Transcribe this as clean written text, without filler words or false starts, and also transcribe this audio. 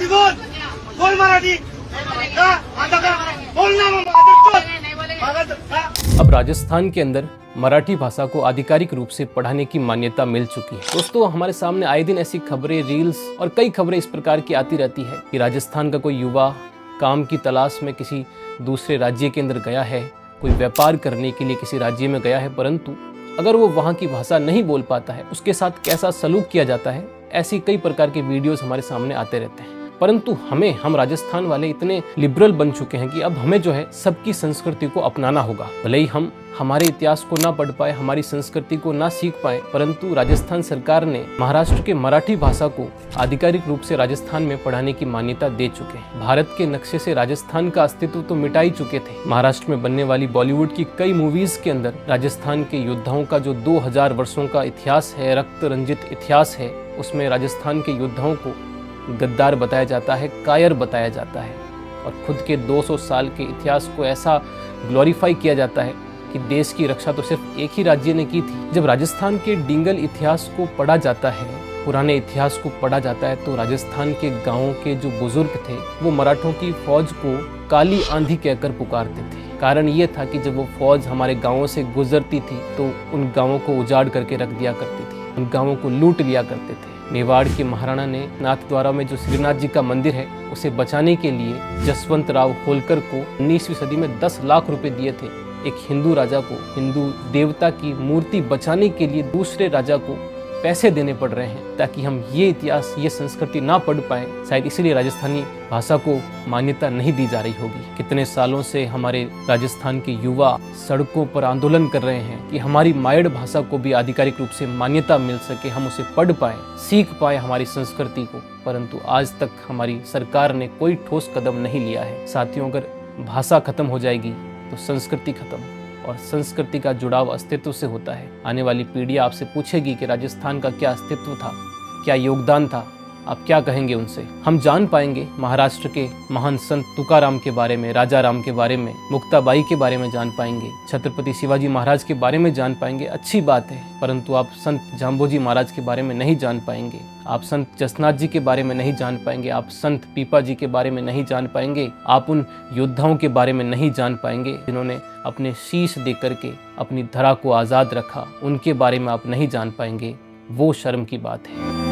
मराठी बोल बोल मराठी का आता का बोल ना अब राजस्थान के अंदर मराठी भाषा को आधिकारिक रूप से पढ़ाने की मान्यता मिल चुकी है। दोस्तों, हमारे सामने आए दिन ऐसी खबरें, रील्स और कई खबरें इस प्रकार की आती रहती है कि राजस्थान का कोई युवा काम की तलाश में किसी दूसरे राज्य के अंदर गया है, कोई व्यापार करने के लिए किसी राज्य में गया है, परंतु अगर वो वहाँ की भाषा नहीं बोल पाता है, उसके साथ कैसा सलूक किया जाता है, ऐसी कई प्रकार के वीडियोस हमारे सामने आते रहते हैं। परंतु हम राजस्थान वाले इतने लिबरल बन चुके हैं कि अब हमें जो है सबकी संस्कृति को अपनाना होगा। भले ही हम हमारे इतिहास को ना पढ़ पाए, हमारी संस्कृति को ना सीख पाए, परंतु राजस्थान सरकार ने महाराष्ट्र के मराठी भाषा को आधिकारिक रूप से राजस्थान में पढ़ाने की मान्यता दे चुके हैं। भारत के नक्शे से राजस्थान का अस्तित्व तो मिटा ही चुके थे। महाराष्ट्र में बनने वाली बॉलीवुड की कई मूवीज के अंदर राजस्थान के योद्धाओं का जो 2000 वर्षों का इतिहास है, रक्त रंजित इतिहास है, उसमें राजस्थान के योद्धाओं को गद्दार बताया जाता है, कायर बताया जाता है और खुद के 200 साल के इतिहास को ऐसा ग्लोरीफाई किया जाता है कि देश की रक्षा तो सिर्फ एक ही राज्य ने की थी। जब राजस्थान के डिंगल इतिहास को पढ़ा जाता है, पुराने इतिहास को पढ़ा जाता है, तो राजस्थान के गांवों के जो बुजुर्ग थे वो मराठों की फौज को काली आंधी कहकर पुकारते थे। कारण ये था कि जब वो फौज हमारे गांवों से गुजरती थी तो उन गांवों को उजाड़ करके रख दिया करती थी, उन गांवों को लूट लिया करते थे। मेवाड़ के महाराणा ने नाथद्वारा में जो श्रीनाथ जी का मंदिर है उसे बचाने के लिए जसवंत राव होलकर को 19वीं सदी में 10 लाख रुपए दिए थे। एक हिंदू राजा को हिंदू देवता की मूर्ति बचाने के लिए दूसरे राजा को पैसे देने पड़ रहे हैं ताकि हम ये इतिहास, ये संस्कृति ना पढ़ पाएं। शायद इसीलिए राजस्थानी भाषा को मान्यता नहीं दी जा रही होगी। कितने सालों से हमारे राजस्थान के युवा सड़कों पर आंदोलन कर रहे हैं कि हमारी मायड़ भाषा को भी आधिकारिक रूप से मान्यता मिल सके, हम उसे पढ़ पाएं, सीख पाएं हमारी संस्कृति को, परंतु आज तक हमारी सरकार ने कोई ठोस कदम नहीं लिया है। साथियों, अगर भाषा खत्म हो जाएगी तो संस्कृति खत्म, और संस्कृति का जुड़ाव अस्तित्व से होता है। आने वाली पीढ़ी आपसे पूछेगी कि राजस्थान का क्या अस्तित्व था, क्या योगदान था, आप क्या कहेंगे उनसे। हम जान पाएंगे महाराष्ट्र के महान संत तुकाराम के बारे में, राजा राम के बारे में, मुक्ताबाई के बारे में जान पाएंगे, छत्रपति शिवाजी महाराज के बारे में जान पाएंगे। अच्छी बात है, परंतु आप संत जाम्बोजी महाराज के बारे में नहीं जान पाएंगे, आप संत जसनाथ जी के बारे में नहीं जान पाएंगे, आप संत पीपा जी के बारे में नहीं जान पाएंगे, आप उन योद्धाओं के बारे में नहीं जान पाएंगे जिन्होंने अपने शीश दे करके अपनी धरा को आज़ाद रखा। उनके बारे में आप नहीं जान पाएंगे। वो शर्म की बात है।